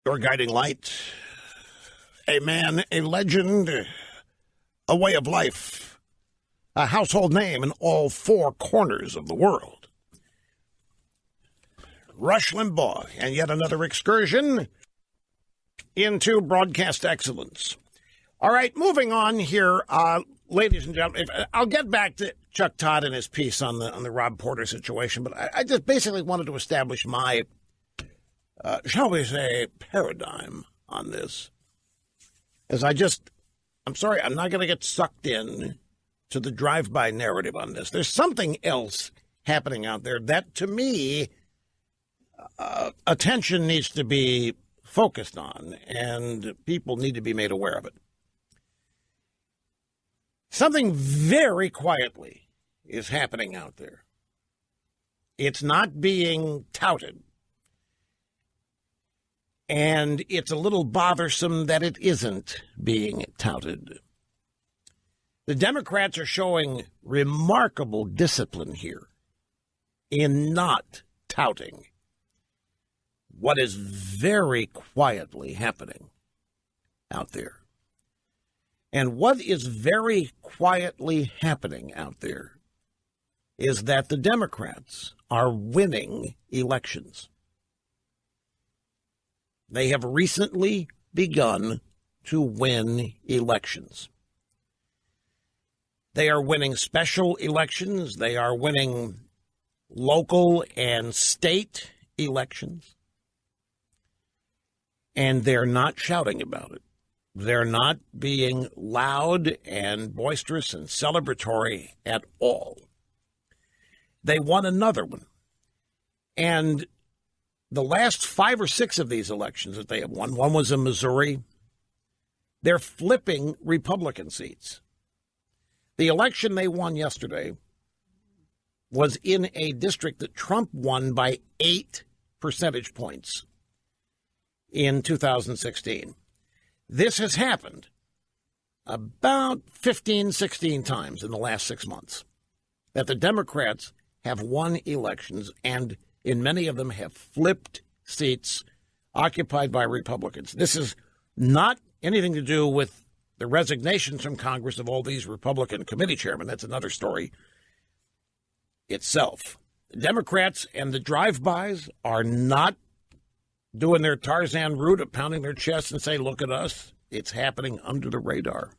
Your guiding light, a man, a legend, a way of life, a household name in all four corners of the world. Rush Limbaugh, and yet another excursion into broadcast excellence. All right, moving on here, ladies and gentlemen. I'll get back to Chuck Todd and his piece on the Rob Porter situation, but I just basically wanted to establish my, shall we say, paradigm on this. As I'm sorry, I'm not going to get sucked in to the drive-by narrative on this. There's something else happening out there that, to me, attention needs to be focused on, and people need to be made aware of it. Something very quietly is happening out there. It's not being touted. And it's a little bothersome that it isn't being touted. The Democrats are showing remarkable discipline here in not touting what is very quietly happening out there. And what is very quietly happening out there is that the Democrats are winning elections. They have recently begun to win elections. They are winning special elections. They are winning local and state elections. And they're not shouting about it. They're not being loud and boisterous and celebratory at all. They won another one. And the last 5 or 6 of these elections that they have won, one was in Missouri, they're flipping Republican seats. The election they won yesterday was in a district that Trump won by 8 percentage points in 2016. This has happened about 15, 16 times in the last 6 months, that the Democrats have won elections and in many of them have flipped seats occupied by Republicans. This is not anything to do with the resignations from Congress of all these Republican committee chairmen. That's another story itself. The Democrats and the drive-bys are not doing their Tarzan route of pounding their chests and say, look at us. It's happening under the radar.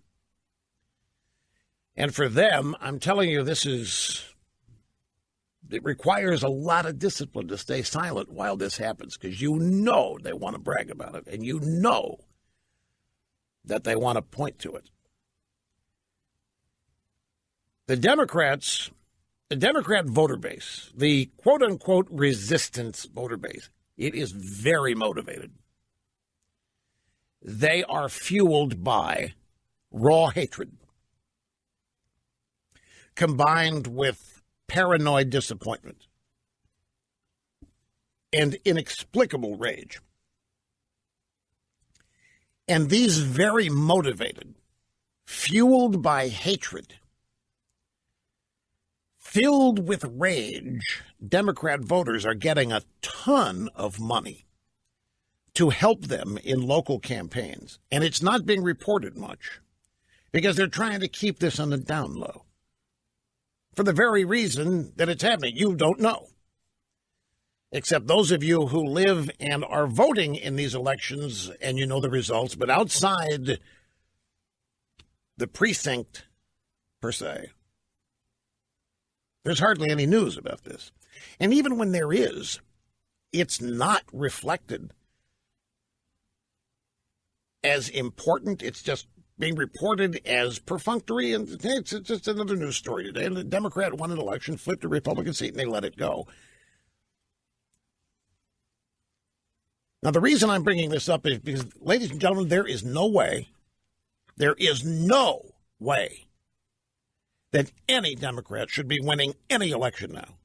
And for them, I'm telling you, it requires a lot of discipline to stay silent while this happens, because you know they want to brag about it, and you know that they want to point to it. The Democrat voter base, the quote-unquote resistance voter base, it is very motivated. They are fueled by raw hatred, combined with paranoid disappointment and inexplicable rage. And these very motivated, fueled by hatred, filled with rage, Democrat voters are getting a ton of money to help them in local campaigns. And it's not being reported much because they're trying to keep this on the down low. For the very reason that it's happening. You don't know. Except those of you who live and are voting in these elections, and you know the results, but outside the precinct, per se, there's hardly any news about this. And even when there is, it's not reflected as important. It's just being reported as perfunctory, and it's just another news story today. And the Democrat won an election, flipped a Republican seat, and they let it go. Now, the reason I'm bringing this up is because, ladies and gentlemen, there is no way that any Democrat should be winning any election now.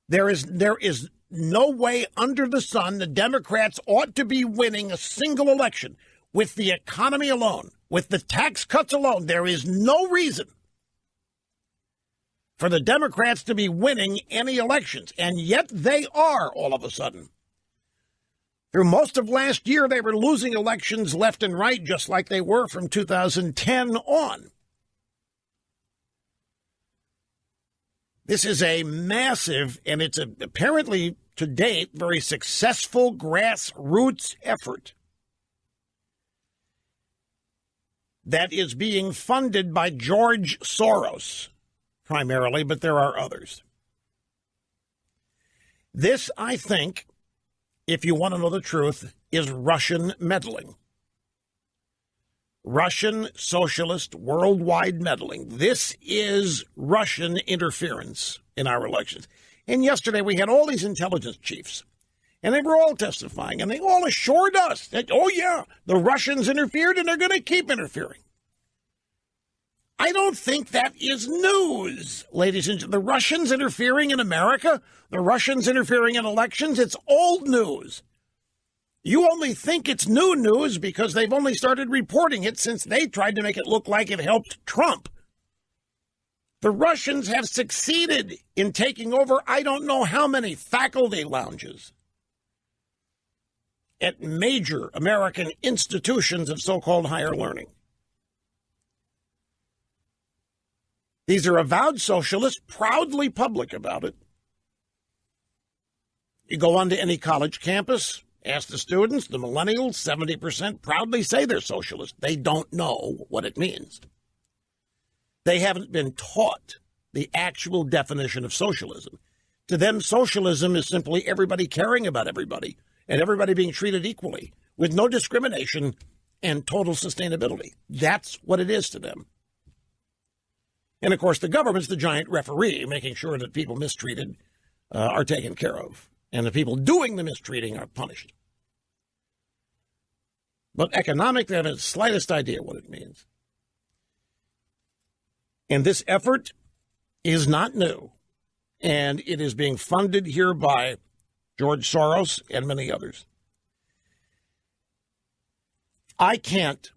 There is no way under the sun the Democrats ought to be winning a single election. With the economy alone, with the tax cuts alone, there is no reason for the Democrats to be winning any elections. And yet they are all of a sudden. Through most of last year, they were losing elections left and right, just like they were from 2010 on. This is a massive, and it's apparently to date, very successful grassroots effort that is being funded by George Soros, primarily, but there are others. This, I think, if you want to know the truth, is Russian meddling. Russian socialist worldwide meddling. This is Russian interference in our elections. And yesterday we had all these intelligence chiefs, and they were all testifying, and they all assured us that, oh yeah, the Russians interfered and they're going to keep interfering. I don't think that is news, ladies and gentlemen. The Russians interfering in America, the Russians interfering in elections, it's old news. You only think it's new news because they've only started reporting it since they tried to make it look like it helped Trump. The Russians have succeeded in taking over I don't know how many faculty lounges at major American institutions of so-called higher learning. These are avowed socialists, proudly public about it. You go onto any college campus, ask the students, the millennials, 70% proudly say they're socialist. They don't know what it means. They haven't been taught the actual definition of socialism. To them, socialism is simply everybody caring about everybody and everybody being treated equally with no discrimination and total sustainability. That's what it is to them. And, of course, the government's the giant referee, making sure that people mistreated are taken care of, and the people doing the mistreating are punished. But economic, they haven't the slightest idea what it means. And this effort is not new, and it is being funded here by George Soros and many others. I can't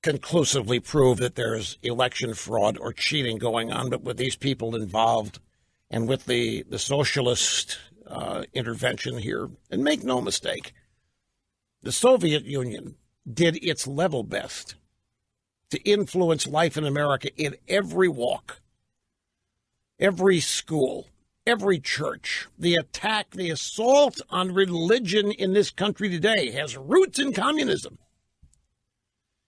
conclusively prove that there's election fraud or cheating going on, but with these people involved and with the socialist intervention here, and make no mistake, the Soviet Union did its level best to influence life in America in every walk, every school, every church. The attack, the assault on religion in this country today has roots in communism.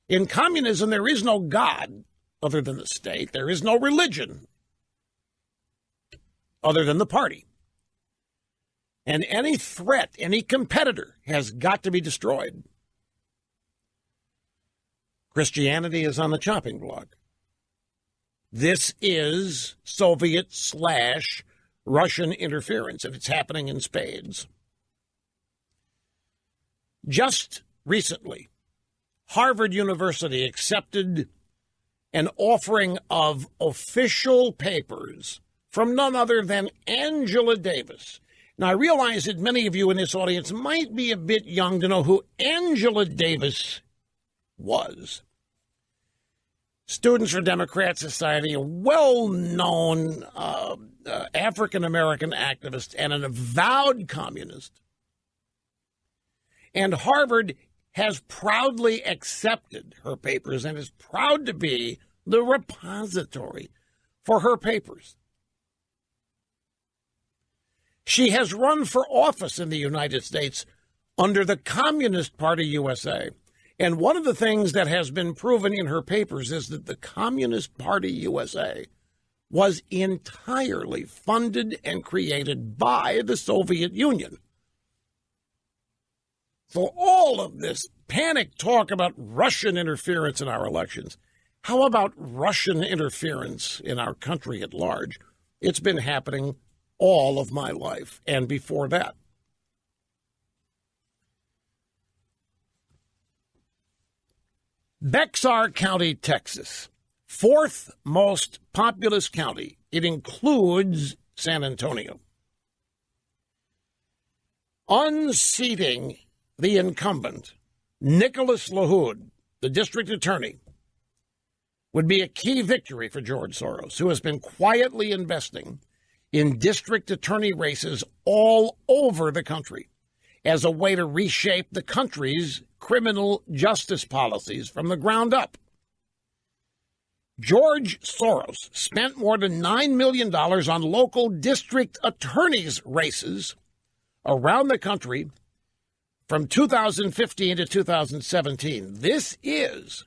In communism, there is no God other than the state. There is no religion other than the party. And any threat, any competitor has got to be destroyed. Christianity is on the chopping block. This is Soviet/Russian interference, and it's happening in spades. Just recently, Harvard University accepted an offering of official papers from none other than Angela Davis. Now, I realize that many of you in this audience might be a bit young to know who Angela Davis was. Students for Democrat Society, a well-known African-American activist and an avowed communist. And Harvard has proudly accepted her papers and is proud to be the repository for her papers. She has run for office in the United States under the Communist Party USA. And one of the things that has been proven in her papers is that the Communist Party USA was entirely funded and created by the Soviet Union. So all of this panic talk about Russian interference in our elections, how about Russian interference in our country at large? It's been happening all of my life and before that. Bexar County, Texas, fourth most populous county. It includes San Antonio. Unseating the incumbent, Nicholas LaHood, the district attorney, would be a key victory for George Soros, who has been quietly investing in district attorney races all over the country. as a way to reshape the country's criminal justice policies from the ground up. George Soros spent more than $9 million on local district attorneys' races around the country from 2015 to 2017. This is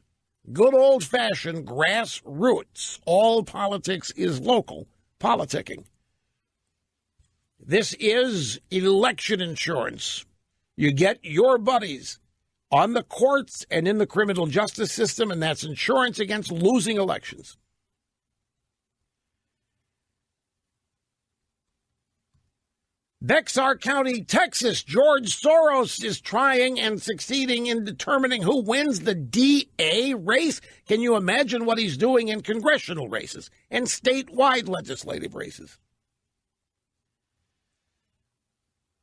good old-fashioned grassroots. All politics is local politicking. This is election insurance. You get your buddies on the courts and in the criminal justice system, and that's insurance against losing elections. Bexar County, Texas, George Soros is trying and succeeding in determining who wins the DA race. Can you imagine what he's doing in congressional races and statewide legislative races?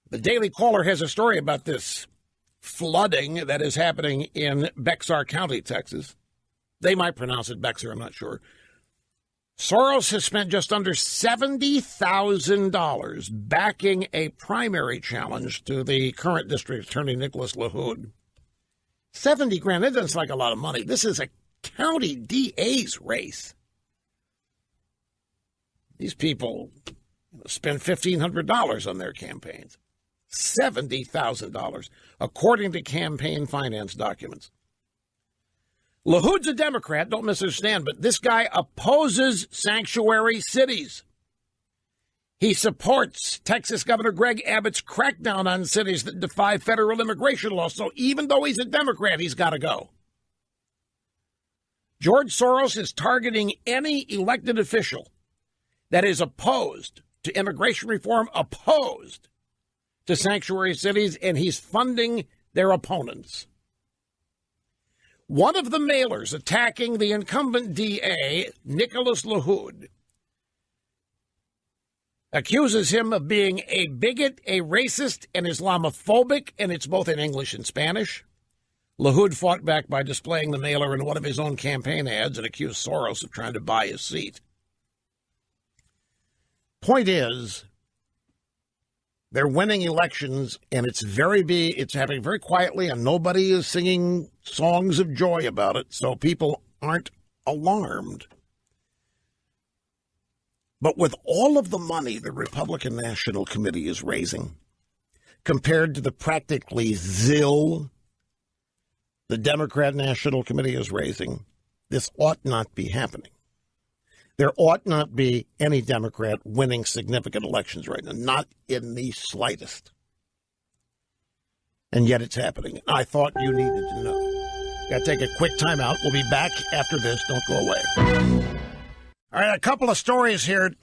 The Daily Caller has a story about this flooding that is happening in Bexar County, Texas. They might pronounce it Bexar, I'm not sure. Soros has spent just under $70,000 backing a primary challenge to the current district attorney, Nicholas LaHood. 70 grand, that doesn't sound like a lot of money. This is a county DA's race. These people spend $1,500 on their campaigns. $70,000, according to campaign finance documents. LaHood's a Democrat, don't misunderstand, but this guy opposes sanctuary cities. He supports Texas Governor Greg Abbott's crackdown on cities that defy federal immigration laws. So even though he's a Democrat, he's got to go. George Soros is targeting any elected official that is opposed to immigration reform, opposed to sanctuary cities, and he's funding their opponents. One of the mailers attacking the incumbent DA, Nicholas LaHood, accuses him of being a bigot, a racist, and Islamophobic, and it's both in English and Spanish. LaHood fought back by displaying the mailer in one of his own campaign ads and accused Soros of trying to buy his seat. Point is, they're winning elections, and it's happening very quietly, and nobody is singing songs of joy about it, so people aren't alarmed. But with all of the money the Republican National Committee is raising, compared to the practically zil the Democrat National Committee is raising, this ought not be happening. There ought not be any Democrat winning significant elections right now, not in the slightest. And yet it's happening. I thought you needed to know. Got to take a quick time out. We'll be back after this. Don't go away. All right, a couple of stories here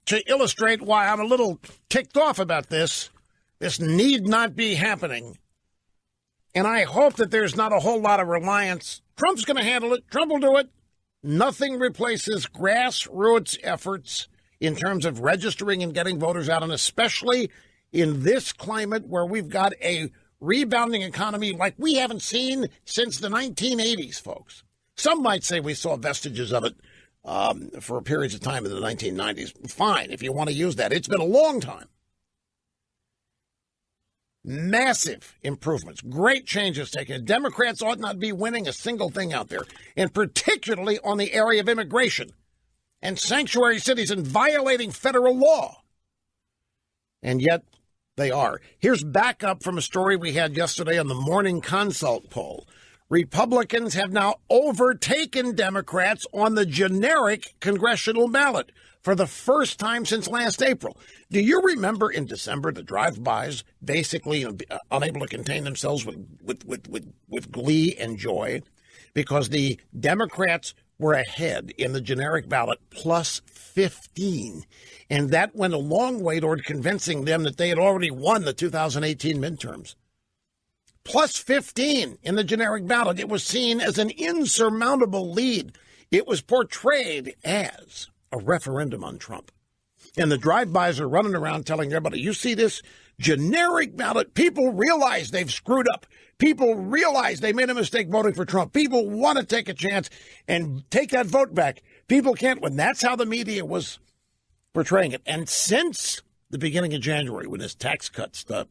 to illustrate why I'm a little ticked off about this. This need not be happening. And I hope that there's not a whole lot of reliance. Trump's going to handle it. Trump will do it. Nothing replaces grassroots efforts in terms of registering and getting voters out, and especially in this climate where we've got a rebounding economy like we haven't seen since the 1980s, folks. Some might say we saw vestiges of it for periods of time in the 1990s. Fine, if you want to use that. It's been a long time. Massive improvements, great changes taken. Democrats ought not be winning a single thing out there, and particularly on the area of immigration and sanctuary cities and violating federal law. And yet they are. Here's backup from a story we had yesterday on the Morning Consult poll. Republicans have now overtaken Democrats on the generic congressional ballot for the first time since last April. Do you remember in December the drive-bys basically unable to contain themselves with glee and joy because the Democrats were ahead in the generic ballot plus 15. And that went a long way toward convincing them that they had already won the 2018 midterms. Plus 15 in the generic ballot. It was seen as an insurmountable lead. It was portrayed as a referendum on Trump. And the drive-bys are running around telling everybody, you see this generic ballot, people realize they've screwed up. People realize they made a mistake voting for Trump. People want to take a chance and take that vote back. People can't win. That's how the media was portraying it. And since the beginning of January, when this tax cut stuff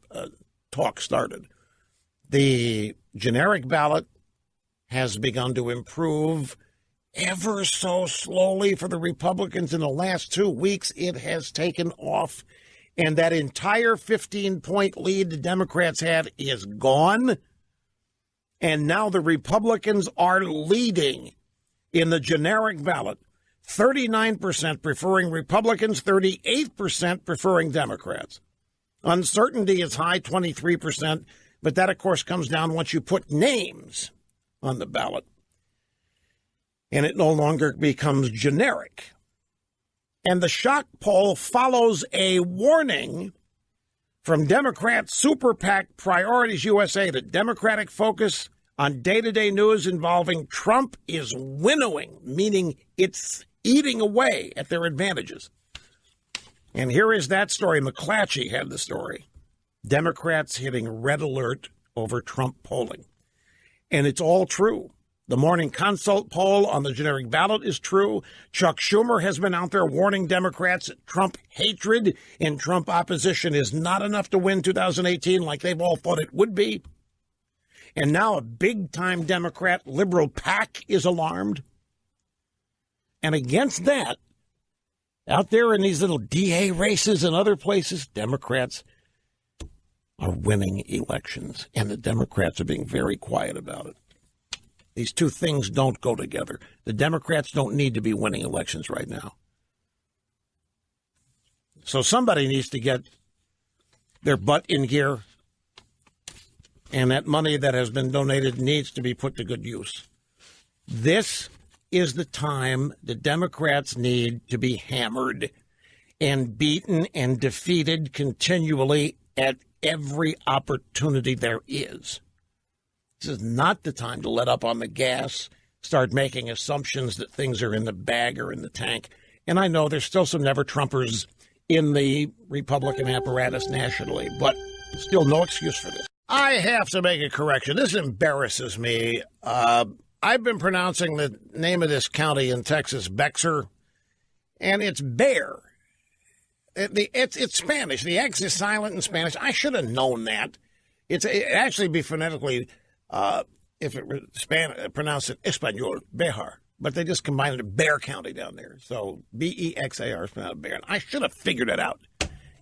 talk started. The generic ballot has begun to improve ever so slowly for the Republicans. In the last 2 weeks, it has taken off. And that entire 15-point lead the Democrats had is gone. And now the Republicans are leading in the generic ballot. 39% preferring Republicans, 38% preferring Democrats. Uncertainty is high, 23%, but that, of course, comes down once you put names on the ballot. And it no longer becomes generic. And the shock poll follows a warning from Democrat Super PAC Priorities USA that Democratic focus on day-to-day news involving Trump is winnowing, meaning it's eating away at their advantages. And here is that story. McClatchy had the story. Democrats hitting red alert over Trump polling. And it's all true. The Morning Consult poll on the generic ballot is true. Chuck Schumer has been out there warning Democrats that Trump hatred and Trump opposition is not enough to win 2018 like they've all thought it would be. And now a big-time Democrat liberal PAC is alarmed. And against that, out there in these little DA races and other places, Democrats are winning elections. And the Democrats are being very quiet about it. These two things don't go together. The Democrats don't need to be winning elections right now. So somebody needs to get their butt in gear, and that money that has been donated needs to be put to good use. This is the time the Democrats need to be hammered and beaten and defeated continually at every opportunity there is. This is not the time to let up on the gas, start making assumptions that things are in the bag or in the tank. And I know there's still some never-Trumpers in the Republican apparatus nationally, but still no excuse for this. I have to make a correction. This embarrasses me. I've been pronouncing the name of this county in Texas, Bexar, and it's Bear. It's Spanish. The X is silent in Spanish. I should have known that. It actually be phonetically... if it were pronounce it Espanol, Bejar. But they just combined it to Bear County down there. So Bexar is pronounced Bear. And I should have figured it out.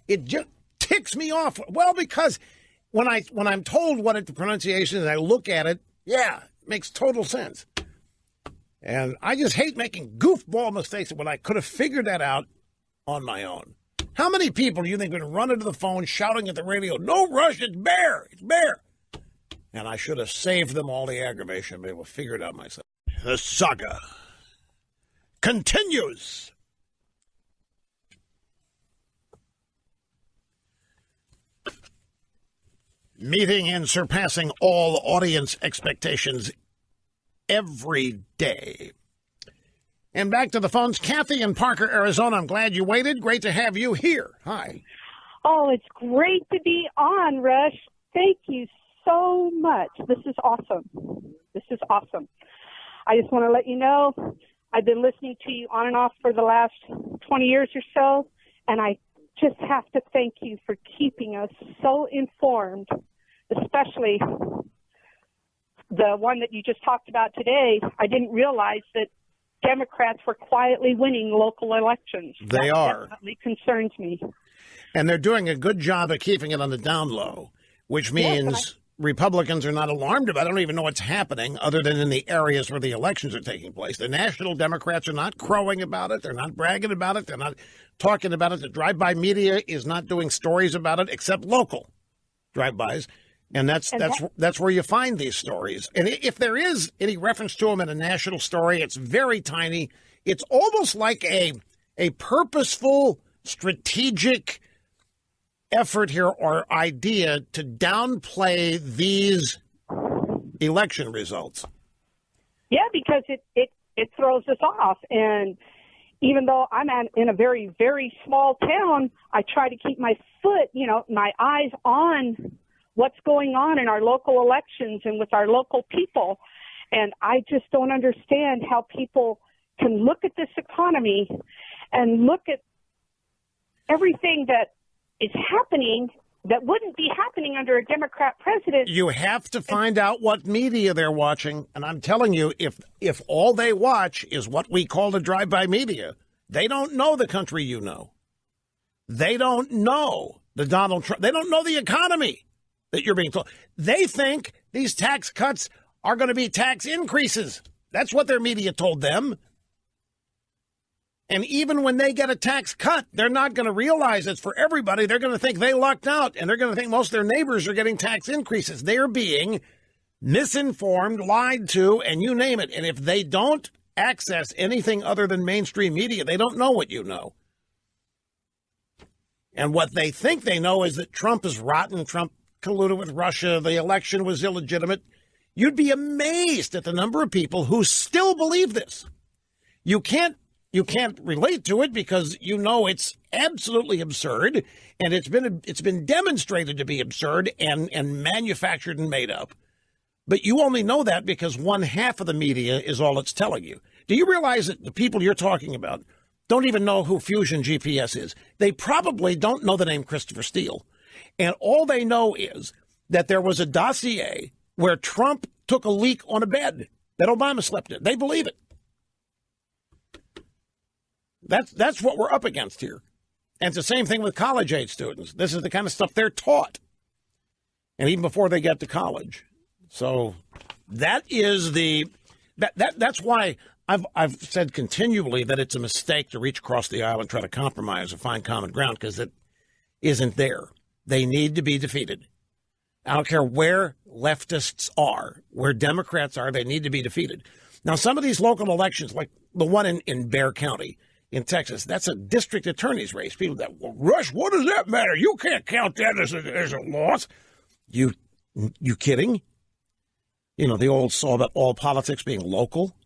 It just ticks me off. Well, because when I'm told what the pronunciation is and I look at it, yeah, it makes total sense. And I just hate making goofball mistakes when I could have figured that out on my own. How many people do you think would run into the phone shouting at the radio, "No rush, it's Bear, it's Bear"? And I should have saved them all the aggravation, but I will figure it out myself. The saga continues. Meeting and surpassing all audience expectations every day. And back to the phones. Kathy in Parker, Arizona. I'm glad you waited. Great to have you here. Hi. Oh, it's great to be on, Rush. Thank you so much. This is awesome. This is awesome. I just want to let you know I've been listening to you on and off for the last 20 years or so, and I just have to thank you for keeping us so informed, especially the one that you just talked about today. I didn't realize that Democrats were quietly winning local elections. They are. That definitely concerns me. And they're doing a good job of keeping it on the down low, which means Republicans are not alarmed about it. I don't even know what's happening other than in the areas where the elections are taking place. The national Democrats are not crowing about it. They're not bragging about it. They're not talking about it. The drive-by media is not doing stories about it except local drive-bys. And that's where you find these stories. And if there is any reference to them in a national story, it's very tiny. It's almost like a purposeful, strategic effort here or idea to downplay these election results. Yeah, because it throws us off. And even though I'm in a very, very small town, I try to keep my my eyes on what's going on in our local elections and with our local people. And I just don't understand how people can look at this economy and look at everything that is happening that wouldn't be happening under a Democrat president. You have to find out what media they're watching. And I'm telling you, if all they watch is what we call the drive-by media, they don't know the country you know. They don't know the Donald Trump. They don't know the economy that you're being told. They think these tax cuts are going to be tax increases. That's what their media told them. And even when they get a tax cut, they're not going to realize it's for everybody. They're going to think they lucked out, and they're going to think most of their neighbors are getting tax increases. They're being misinformed, lied to, and you name it. And if they don't access anything other than mainstream media, they don't know what you know. And what they think they know is that Trump is rotten, Trump colluded with Russia, the election was illegitimate. You'd be amazed at the number of people who still believe this. You can't relate to it because you know it's absolutely absurd, and it's been demonstrated to be absurd and manufactured and made up. But you only know that because one half of the media is all it's telling you. Do you realize that the people you're talking about don't even know who Fusion GPS is? They probably don't know the name Christopher Steele. And all they know is that there was a dossier where Trump took a leak on a bed that Obama slept in. They believe it. That's what we're up against here. And it's the same thing with college-age students. This is the kind of stuff they're taught, and even before they get to college. So that is that's why I've said continually that it's a mistake to reach across the aisle and try to compromise or find common ground, because it isn't there. They need to be defeated. I don't care where leftists are, where Democrats are, they need to be defeated. Now, some of these local elections, like the one in Bexar County in Texas, that's a district attorney's race. People that, well, Rush, what does that matter? You can't count that as a loss. You kidding? You know, the old saw about all politics being local.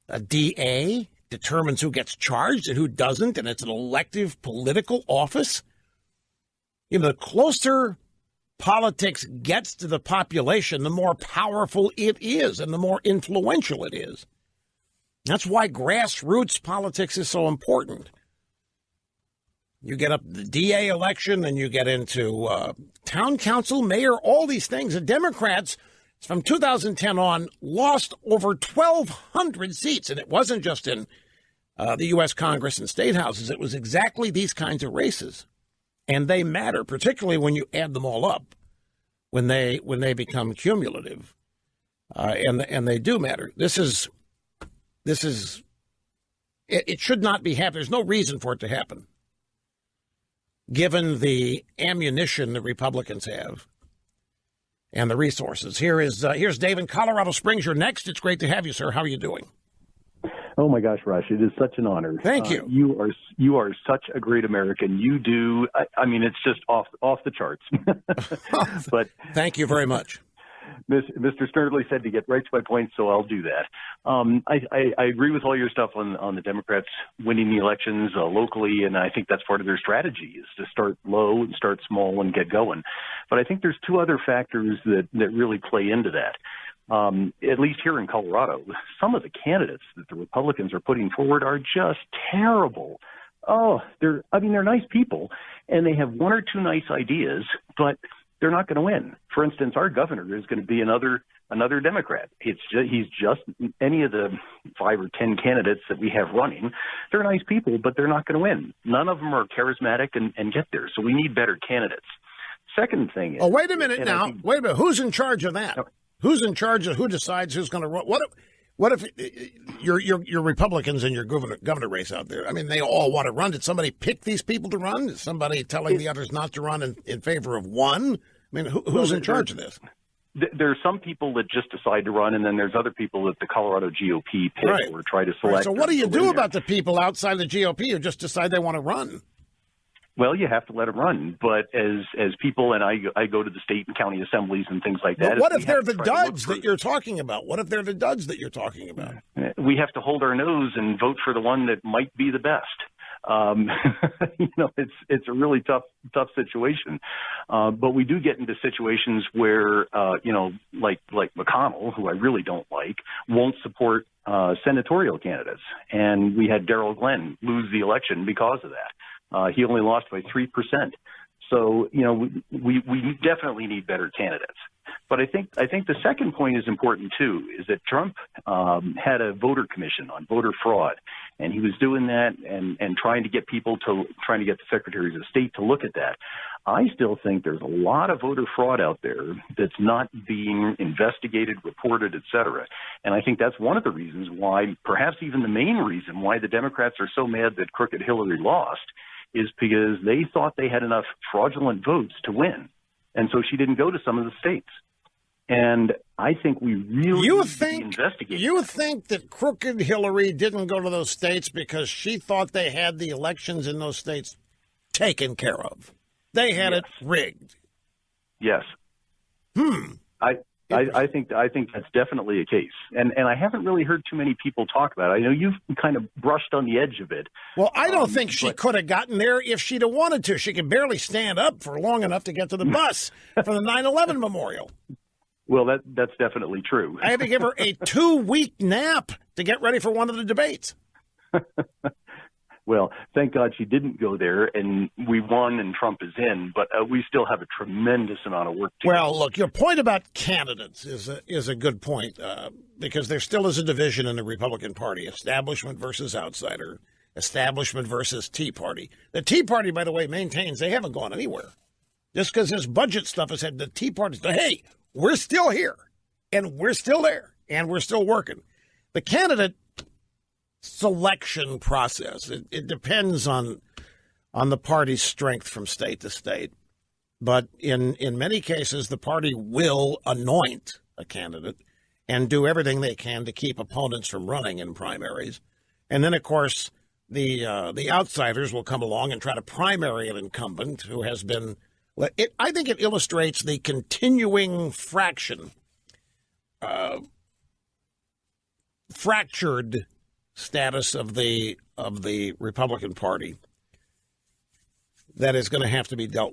A DA determines who gets charged and who doesn't, and it's an elective political office. You know, the closer politics gets to the population, the more powerful it is and the more influential it is. That's why grassroots politics is so important. You get up the DA election, then you get into town council, mayor, all these things. The Democrats, from 2010 on, lost over 1,200 seats. And it wasn't just in the U.S. Congress and state houses. It was exactly these kinds of races. And they matter, particularly when you add them all up, when they become cumulative. And they do matter. It should not be happening. There's no reason for it to happen, given the ammunition the Republicans have and the resources. Here's Dave in Colorado Springs. You're next. It's great to have you, sir. How are you doing? Oh my gosh, Rush! It is such an honor. Thank you. You are such a great American. You do. I mean, it's just off the charts. But thank you very much. Mr. Sternly said to get right to my point, so I'll do that. I agree with all your stuff on the Democrats winning the elections locally, and I think that's part of their strategy is to start low and start small and get going. But I think there's two other factors that really play into that. At least here in Colorado, some of the candidates that the Republicans are putting forward are just terrible. Oh, they're nice people, and they have one or two nice ideas, but they're not going to win. For instance, our governor is going to be another Democrat. He's just any of the 5 or 10 candidates that we have running. They're nice people, but they're not going to win. None of them are charismatic and get there. So we need better candidates. Second thing is... Oh, wait a minute now. Wait a minute. Who's in charge of that? Okay. Who's in charge of who decides who's going to run? What if your Republicans in your governor race out there? I mean, they all want to run. Did somebody pick these people to run? Is somebody telling the others not to run in favor of one? I mean, who's in charge of this? There are some people that just decide to run, and then there's other people that the Colorado GOP pick or try to select. Right. So what do you do about the people outside the GOP who just decide they want to run? Well, you have to let them run. But as people, and I go to the state and county assemblies and things like that. But what if they're the duds that you're talking about? What if they're the duds that you're talking about? We have to hold our nose and vote for the one that might be the best. It's a really tough situation. But we do get into situations where, like McConnell, who I really don't like, won't support senatorial candidates. And we had Darrell Glenn lose the election because of that. He only lost by 3%. So, we definitely need better candidates. But I think the second point is important too, is that Trump had a voter commission on voter fraud, and he was doing that and trying to get the secretaries of state to look at that. I still think there's a lot of voter fraud out there that's not being investigated, reported, et cetera. And I think that's one of the reasons why, perhaps even the main reason why the Democrats are so mad that crooked Hillary lost, is because they thought they had enough fraudulent votes to win. And so she didn't go to some of the states. And I think we really need to be investigating. You think that crooked Hillary didn't go to those states because she thought they had the elections in those states taken care of? They had it rigged. Yes. I think that's definitely a case. And I haven't really heard too many people talk about it. I know you've kind of brushed on the edge of it. Well, I don't think she could have gotten there if she'd have wanted to. She could barely stand up for long enough to get to the bus for the 9/11 memorial. Well, that's definitely true. I had to give her a 2-week nap to get ready for one of the debates. Well, thank God she didn't go there, and we won, and Trump is in. But we still have a tremendous amount of work to do. Well, look, your point about candidates is a good point, because there still is a division in the Republican Party: establishment versus outsider, establishment versus Tea Party. The Tea Party, by the way, maintains they haven't gone anywhere. Just because this budget stuff has had the Tea Party say, hey, we're still here, and we're still there, and we're still working. The candidate selection process, it depends on the party's strength from state to state. But in many cases, the party will anoint a candidate and do everything they can to keep opponents from running in primaries. And then, of course, the outsiders will come along and try to primary an incumbent who has been I think it illustrates the continuing fractured status of the Republican Party that is going to have to be dealt with.